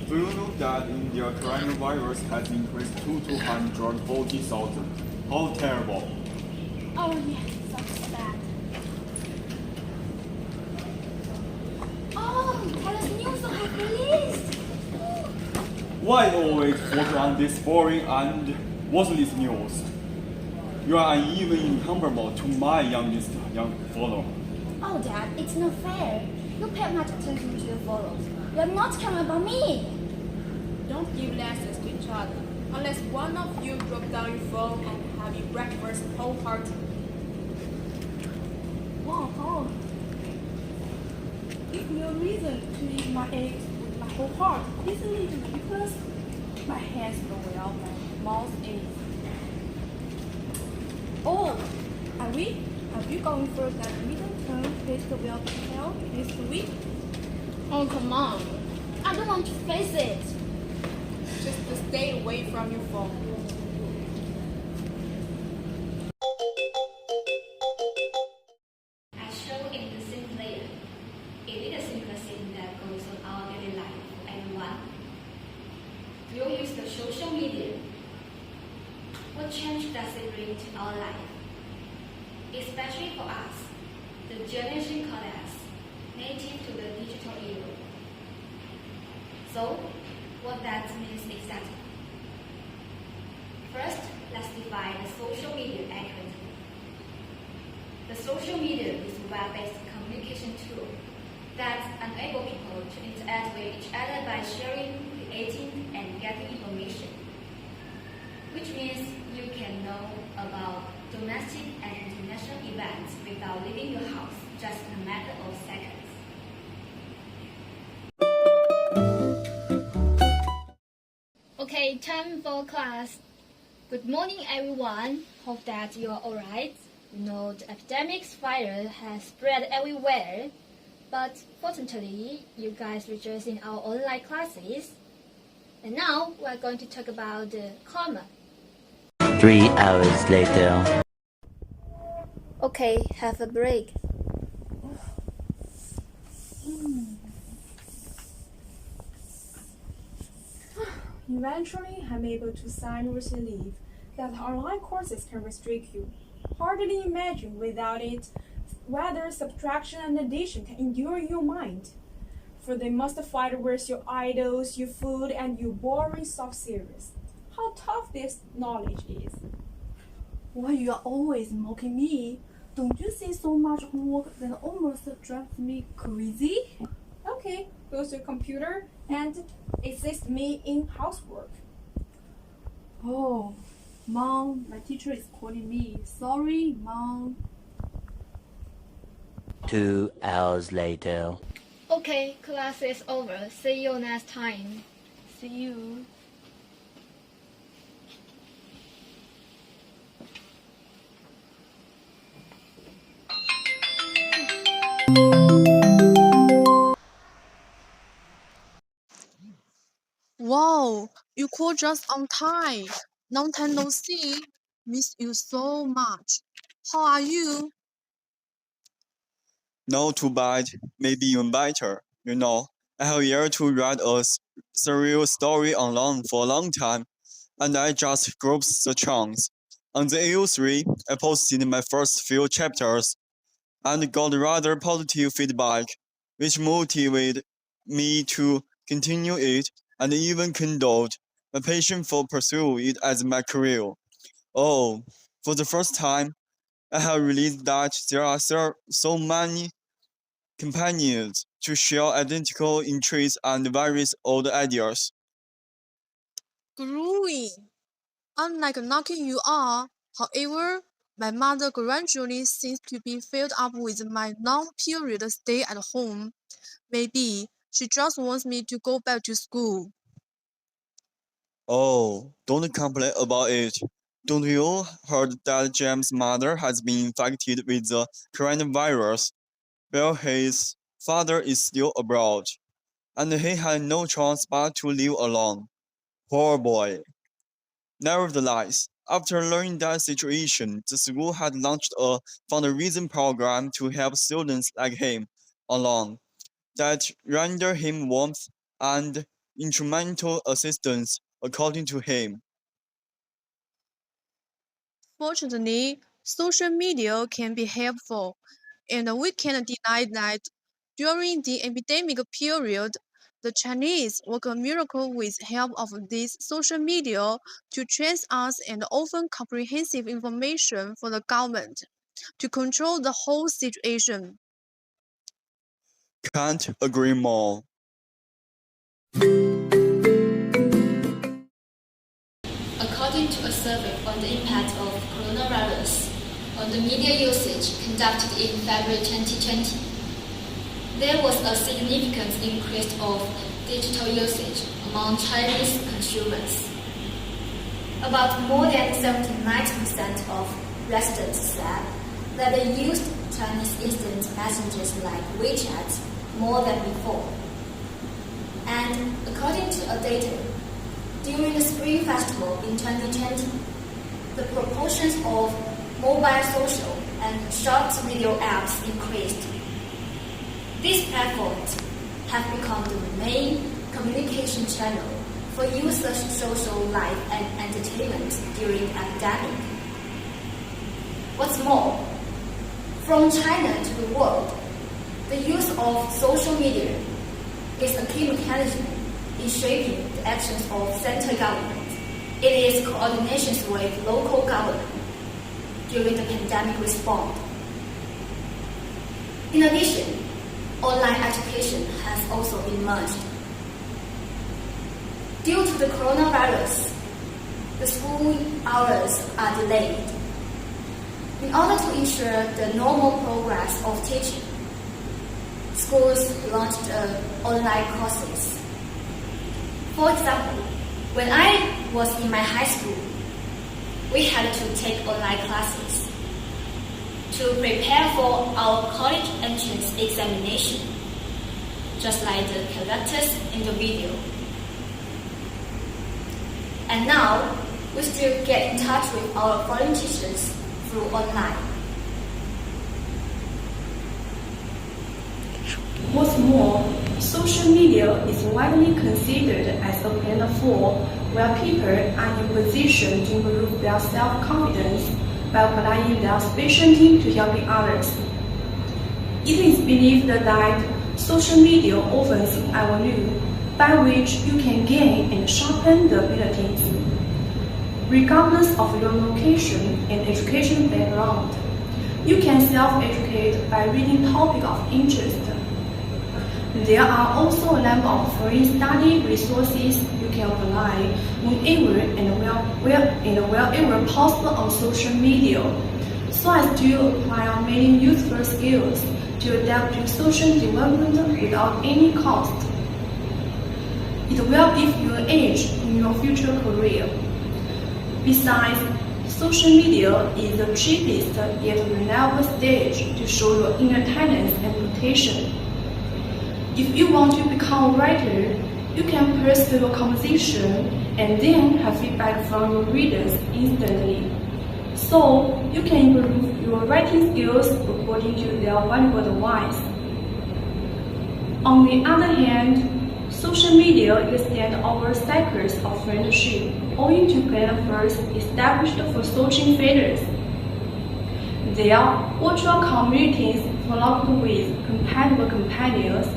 Do you know that India coronavirus has increased to 240,000? How terrible! Oh yes, that's bad. Oh, Class news have released. Why always focus on this boring and worthless news? You are even incomparable to my youngest young follower. Oh, Dad, it's not fair. You pay much attention to your photos. You're not caring about me. Don't give lessons to each other unless one of you drop down your phone and have your breakfast wholeheartedly. Wow. Give me a reason to eat my eggs with my whole heart. Isn't it ridiculous? My hands go well, my mouth is. Oh, are we? Have you gone for that middle-term festival hotel this week? Oh, come on. I don't want to face it. Just to stay away from your phone. As shown in the scene later, it is a simple thing that goes on our daily life for everyone. We all use the social media. What change does it bring to our life? Especially for us, the generation called us native to the digital era. So, what that means exactly? First, let's define the social media accurately. The social media is a web-based communication tool that enables people to interact with each other by sharing, creating, and getting information, which means you can know about domestic and international events without leaving your house, just in a matter of seconds. Okay, time for class. Good morning, everyone. Hope that you are alright. You know, the epidemic's virus has spread everywhere. But fortunately, you guys rejoice in our online classes. And now, we're going to talk about the comma. 3 hours later. Okay, have a break. Eventually, I'm able to sign with relief that online courses can restrict you. Hardly imagine without it whether subtraction and addition can endure in your mind. For they must fight with your idols, your food, and your boring soft series. How tough this knowledge is. Why you are always mocking me? Don't you see so much homework that almost drives me crazy? Okay, go to your computer and assist me in housework. Oh, Mom, my teacher is calling me. Sorry, Mom. 2 hours later. Okay, class is over. See you next time. See you. Wow, you called just on time. Long time no see. Miss you so much. How are you? Not too bad, maybe even better. You know, I have yet to write a surreal story online for a long time, and I just grasped the chance. On the AU3, I posted my first few chapters and got rather positive feedback, which motivated me to continue it and even kindled my passion for pursuing it as my career. Oh, for the first time, I have realized that there are so many companions to share identical interests and various old ideas. Growing. Unlike knocking you are, however, my mother gradually seems to be filled up with my long period stay at home. Maybe she just wants me to go back to school. Oh, don't complain about it. Don't you heard that James' mother has been infected with the coronavirus? Well, his father is still abroad, and he had no choice but to live alone. Poor boy. Nevertheless, after learning that situation, the school had launched a fundraising program to help students like him along that render him warmth and instrumental assistance, according to him. Fortunately, social media can be helpful, and we cannot deny that during the epidemic period, the Chinese worked a miracle with help of this social media to trace us and offer comprehensive information for the government to control the whole situation. Can't agree more. According to a survey on the impact of coronavirus on the media usage conducted in February 2020, there was a significant increase of digital usage among Chinese consumers. About more than 79% of residents said that they used Chinese instant messengers like WeChat more than before. And according to a data, during the Spring Festival in 2020, the proportions of mobile social and short video apps increased. These platforms have become the main communication channel for users' social life and entertainment during the epidemic. What's more, from China to the world, the use of social media is a key mechanism in shaping the actions of central government. It is coordination with local government during the pandemic response. In addition, online education has also emerged. Due to the coronavirus, the school hours are delayed. In order to ensure the normal progress of teaching, schools launched online courses. For example, when I was in my high school, we had to take online classes to prepare for our college entrance examination, just like the characters in the video. And now, we still get in touch with our foreign teachers through online. What's more, social media is widely considered as a platform where people are in position to improve their self-confidence by applying their specialty to helping others. It is believed that social media offers an avenue by which you can gain and sharpen the abilities, regardless of your location and education background. You can self-educate by reading topics of interest. There are also a number of free study resources you can apply whenever and wherever possible on social media, so as to acquire many useful skills to adapt to social development without any cost. It will give you an edge in your future career. Besides, social media is the cheapest yet reliable stage to show your inner talents and potential. If you want to become a writer, you can pursue your composition and then have feedback from your readers instantly. So you can improve your writing skills according to their valuable advice. On the other hand, social media extends our cycles of friendship owing to platforms established for searching failures. Their virtual communities followed with compatible companions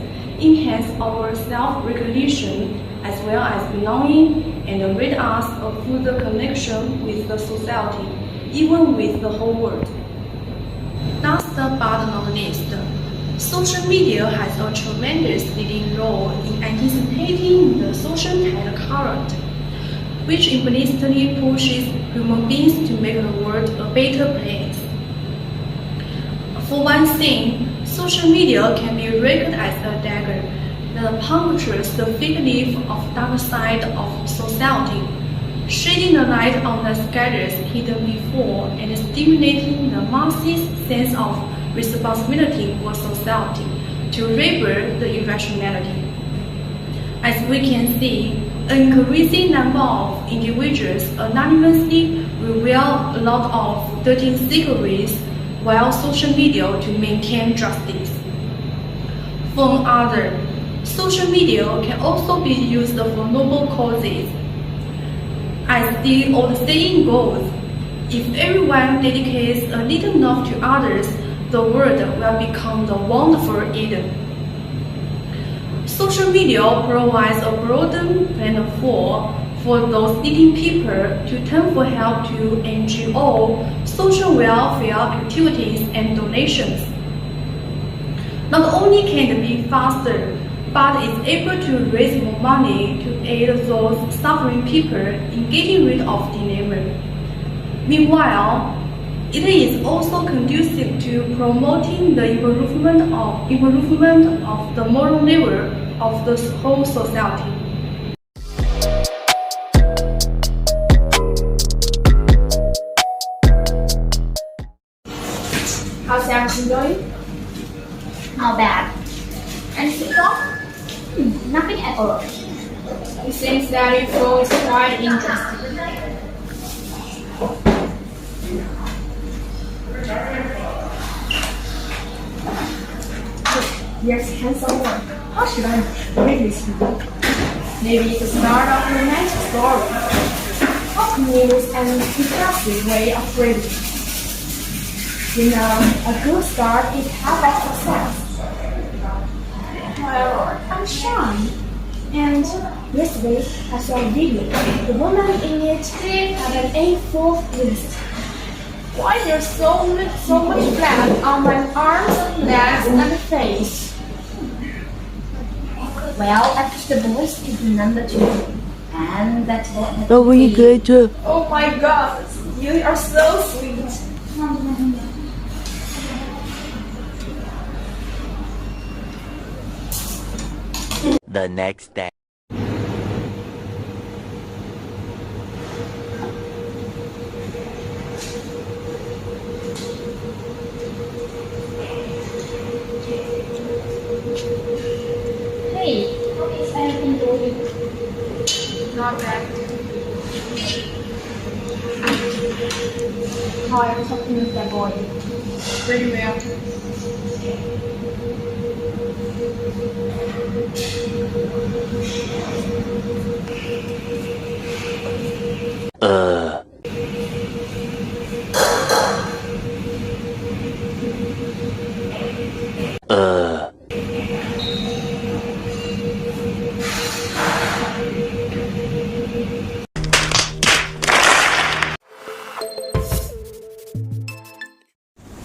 enhance our self-recognition as well as belonging and rid us of further connection with the society, even with the whole world. Last but not least, social media has a tremendous leading role in anticipating the social tide current, which implicitly pushes human beings to make the world a better place. For one thing, social media can be regarded as a dagger that punctures the fig leaf of dark side of society, shedding the light on the scars hidden before and stimulating the masses' sense of responsibility for society to rebel the irrationality. As we can see, an increasing number of individuals anonymously reveal a lot of dirty secrets via social media to maintain justice. For others, Social media can also be used for noble causes. As the old saying goes, if everyone dedicates a little love to others, the world will become the wonderful Eden. Social media provides a broadened platform for those needing people to turn for help to NGO, social welfare activities, and donations. Not only can it be faster, but is able to raise more money to aid those suffering people in getting rid of dilemma. Meanwhile, it is also conducive to promoting the improvement of the moral level of the whole society. How's everything going? Not bad. And football? Nothing at all. It seems that your phone is quite interesting. Yes, handsome one. How should I read this to you? Maybe the start of a romantic story. Hot news and impressive way of reading. You know, a good start is half of success. However, I'm shy. And yesterday, I saw a video. The woman in it had an A4 list. Why there's so much blood on my arms, legs, and face? Well, after the boys is number 2. And that's what Oh my God, you are so sweet. The next day. Hey, how is everything going? Not bad. How are you talking with that boy? Pretty well.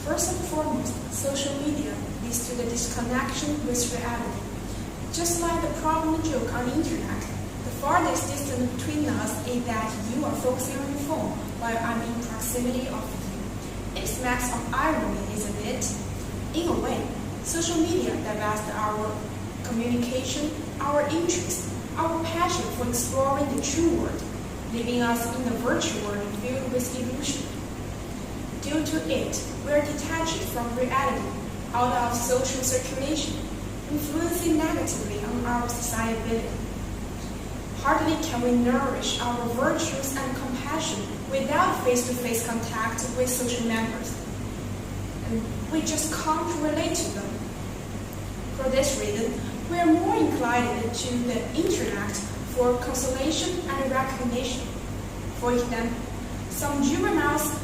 First and foremost, social media leads to the disconnection with reality. Just like the problem joke on the internet, the farthest distance between us is that you are focusing on your phone while I'm in proximity of you. It smacks of irony, isn't it? In a way, social media divests our communication, our interest, our passion for exploring the true world, leaving us in a virtual world filled with illusion. Due to it, we are detached from reality, out of social circulation, influencing negatively on our society. Hardly can we nourish our virtues and compassion without face-to-face contact with social members. And we just can't relate to them. For this reason, we are more inclined to the internet for consolation and recognition. For example, some juveniles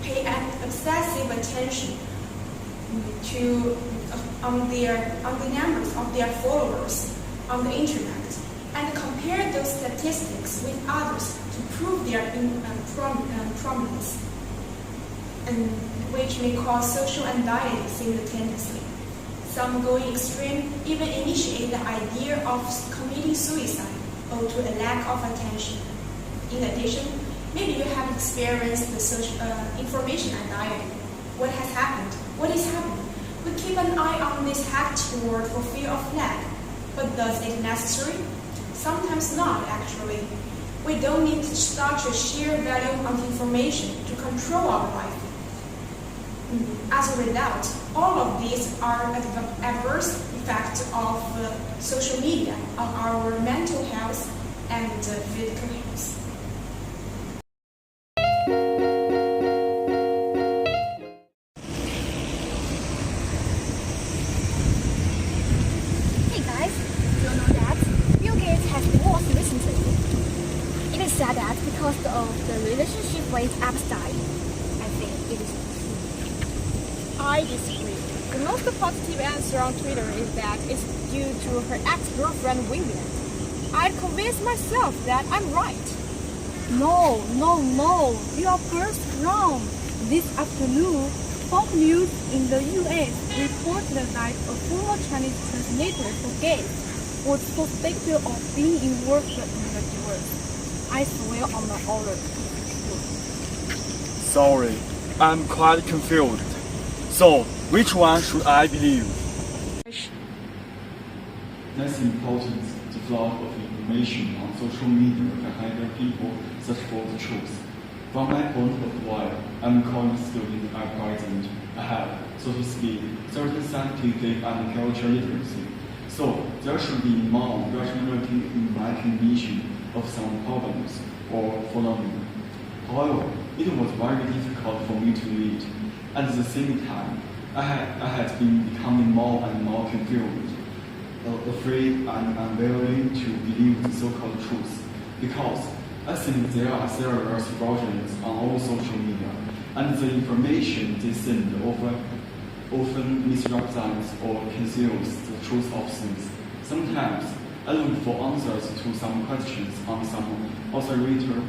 pay an excessive attention on the numbers of their followers on the internet and compare those statistics with others to prove their prominence, and which may cause social anxiety simultaneously. Some going extreme even initiate the idea of committing suicide due to a lack of attention. In addition, maybe you have experienced the social information anxiety. What has happened? What is happening? We keep an eye on this hectic word for fear of lag. But does it necessary? Sometimes not, actually. We don't need such a sheer volume of information to control our life. As a result, all of these are adverse effects of social media on our mental health and physical health. Hey guys, because of the relationship rate upside. I think it is true. I disagree. The most positive answer on Twitter is that it's due to her ex-girlfriend Vivian. I convinced myself that I'm right. No, you are first wrong. This afternoon, Fox News in the US reported that a former Chinese translator for gays was suspected of being involved in the divorce. I swear on the honor it's true. Sorry, I'm quite confused. So, which one should I believe? That's important. The flow of information on social media can hinder people search for the truth. From my point of view, I'm calling students at present ahead, so to speak, certain scientific and cultural literacy. So there should be more rationality in recognition of some problems or following. However, it was very difficult for me to read. At the same time, I had been becoming more and more confused, afraid and unwilling to believe the so-called truth, because I think there are serious fraudulence on all social media, and the information they send often misrepresents or conceals the truth of things. Sometimes I look for answers to some questions on some authoritative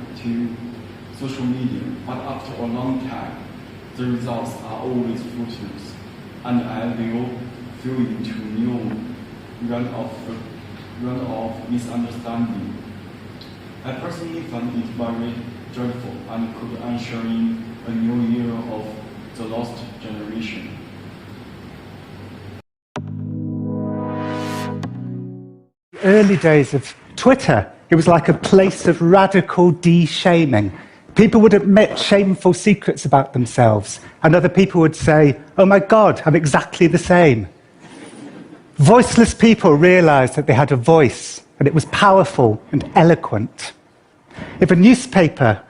social media, but after a long time, the results are always fruitless, and I will fall into new run of misunderstanding. I personally find it very dreadful and could usher in a new era of the lost generation. Early days of Twitter, it was like a place of radical de-shaming. People would admit shameful secrets about themselves, and other people would say, "Oh my God, I'm exactly the same." Voiceless people realized that they had a voice, and it was powerful and eloquent. If a newspaper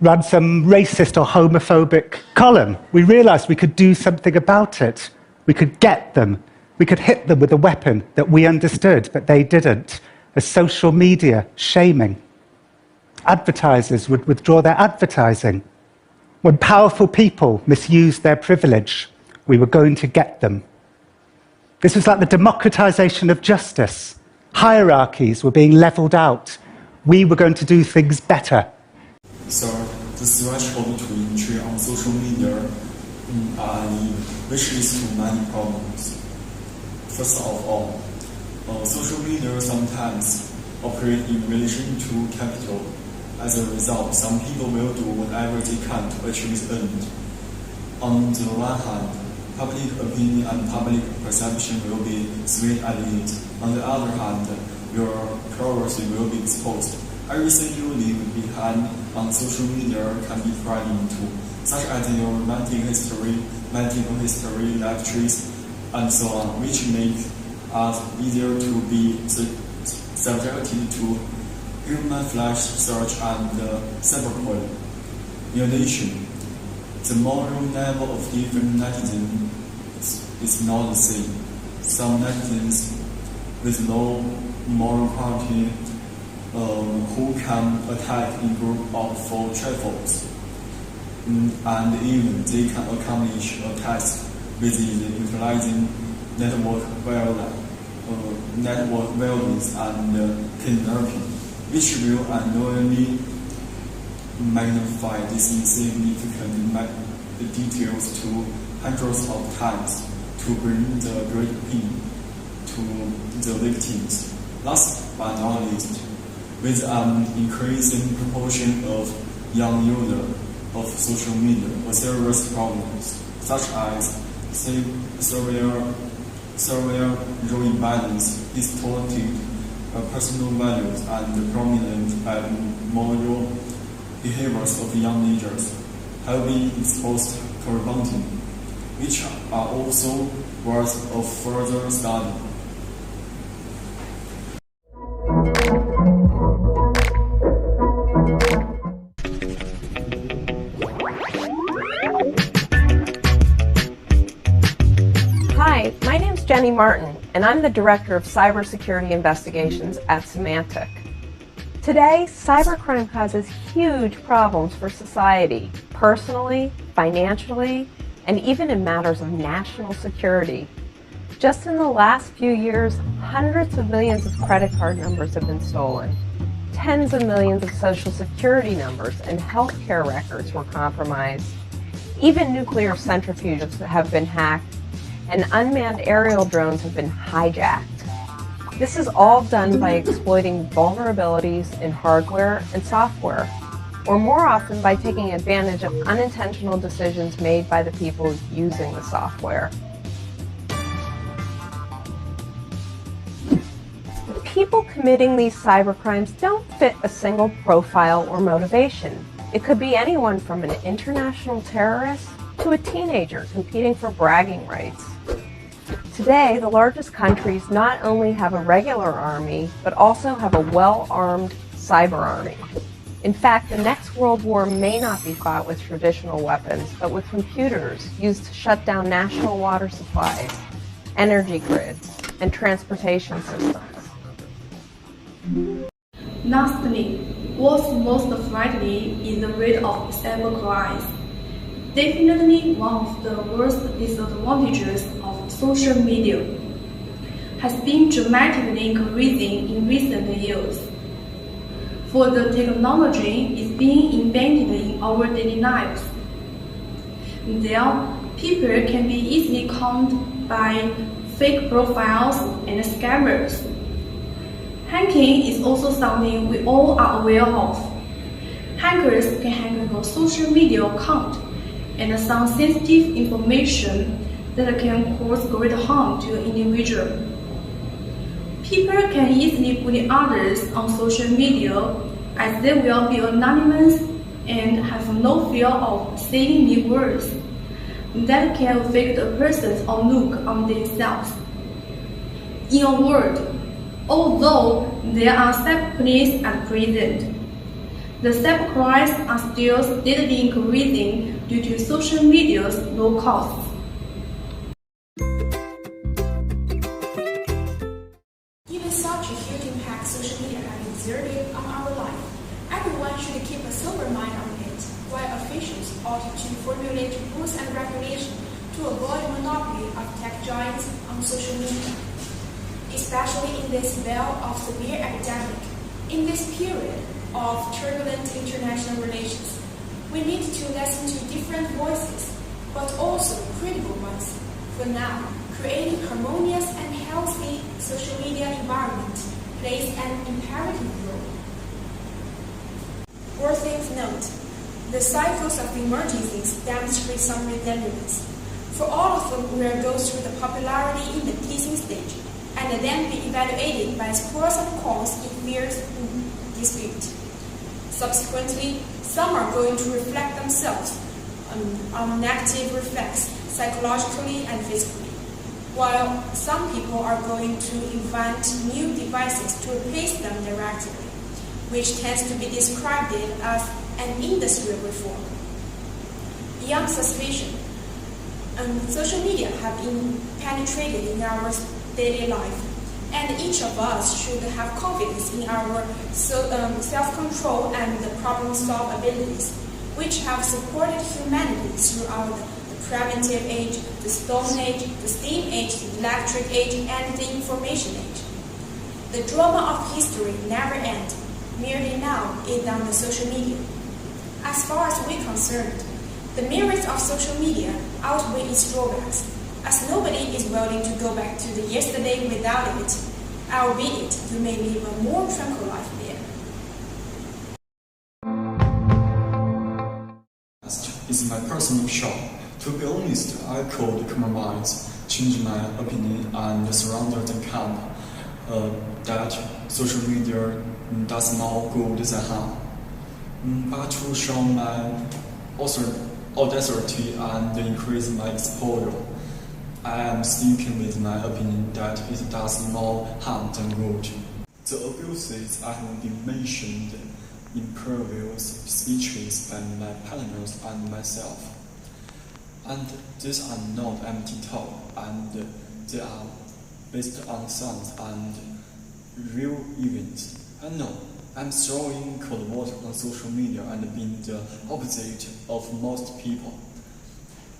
ran some racist or homophobic column, we realized we could do something about it. We could get them. We could hit them with a weapon that we understood, but they didn't. A social media shaming. Advertisers would withdraw their advertising. When powerful people misused their privilege, we were going to get them. This was like the democratization of justice. Hierarchies were being leveled out. We were going to do things better. So the threshold to entry on social media which leads to many problems. First of all, social media sometimes operate in relation to capital. As a result, some people will do whatever they can to achieve the end. On the one hand, public opinion and public perception will be swayed at it. On the other hand, your privacy will be exposed. Everything you leave behind on social media can be pried into, such as your medical history, life trees, and so on, which make us easier to be subjected to human flash search and cyberbullying. In addition, the moral level of different netizens is not the same. Some netizens with low moral quality who can attack in group for trifles, and even they can accomplish a task with utilizing network violence and kidnapping, which will unknowingly magnify these insignificant details to hundreds of times to bring the great pain to the victims. Last but not least, with an increasing proportion of young users of social media, serious problems such as severe role imbalance, distorted personal values, and prominent and moral behaviors of young leaders have been exposed correspondingly, which are also worth of further study. Hi, my name's Jenny Martin, and I'm the Director of Cybersecurity Investigations at Symantec. Today, cybercrime causes huge problems for society, personally, financially, and even in matters of national security. Just in the last few years, hundreds of millions of credit card numbers have been stolen. Tens of millions of social security numbers and healthcare records were compromised. Even nuclear centrifuges have been hacked, and unmanned aerial drones have been hijacked. This is all done by exploiting vulnerabilities in hardware and software, or more often by taking advantage of unintentional decisions made by the people using the software. People committing these cybercrimes don't fit a single profile or motivation. It could be anyone from an international terrorist to a teenager competing for bragging rights. Today, the largest countries not only have a regular army, but also have a well-armed cyber army. In fact, the next world war may not be fought with traditional weapons, but with computers used to shut down national water supplies, energy grids, and transportation systems. Lastly, what's most frightening is the rate of cybercrime. Definitely one of the worst disadvantages of social media has been dramatically increasing in recent years. For the technology is being embedded in our daily lives. There, people can be easily conned by fake profiles and scammers. Hacking is also something we all are aware of. Hackers can hack your social media account and some sensitive information that can cause great harm to an individual. People can easily bully others on social media as they will be anonymous and have no fear of saying mean words that can affect a person's outlook on themselves. In a word, although there are cyber police at present, the cybercrimes are still steadily increasing due to social media's low costs. Given such a huge impact social media has exerted on our life, everyone should keep a sober mind on it, while officials ought to formulate rules and regulations to avoid monopoly of tech giants on social media. Especially in this spell of severe epidemic, in this period of turbulent international relations, we need to listen to different voices, but also critical ones. For now, creating harmonious and healthy social media environment plays an imperative role. Worthy of note, the cycles of emergencies demonstrate some resilience. For all of them will go through the popularity in the teasing stage, and then be evaluated by its pros and cons in fierce dispute. Subsequently, some are going to reflect themselves on negative effects psychologically and physically, while some people are going to invent new devices to replace them directly, which tends to be described as an industrial reform. Beyond suspicion, social media have been penetrated in our daily life, and each of us should have confidence in our self-control and the problem-solve abilities, which have supported humanity throughout the primitive age, the Stone Age, the Steam Age, the Electric Age, and the Information Age. The drama of history never ends, merely now is on the social media. As far as we're concerned, the merits of social media outweigh its drawbacks, as nobody is willing to go back to the yesterday without it, albeit you may live a more tranquil life there. It's my personal shot. To be honest, I could compromise, change my opinion, and surrender the camp that social media does more good than harm. But to show my audacity and increase my exposure, I am sticking with my opinion that it does more harm than good. The abuses I have been mentioned in previous speeches by my partners and myself. And these are not empty talk, and they are based on science and real events. I know I'm throwing cold water on social media and being the opposite of most people.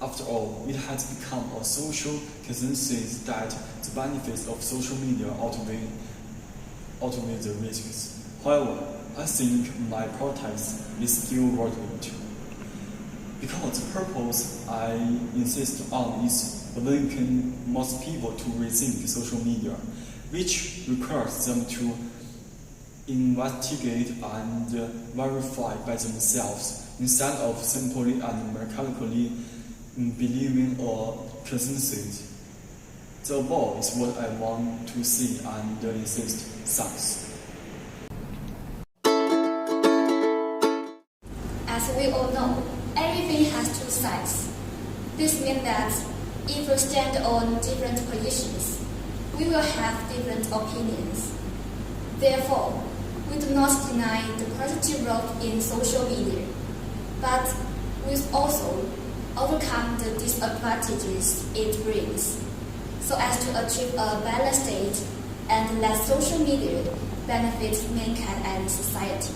After all, it has become a social consensus that the benefits of social media outweigh the risks. However, I think my protest is still worth it. Because the purpose I insist on is awakening most people to rethink social media, which requires them to investigate and verify by themselves instead of simply and mechanically believing a consensus. The above is what I want to see and insist science. As we all know, everything has two sides. This means that if we stand on different positions, we will have different opinions. Therefore, we do not deny the positive role in social media, but we also overcome the disadvantages it brings, so as to achieve a balanced state and let social media benefit mankind and society.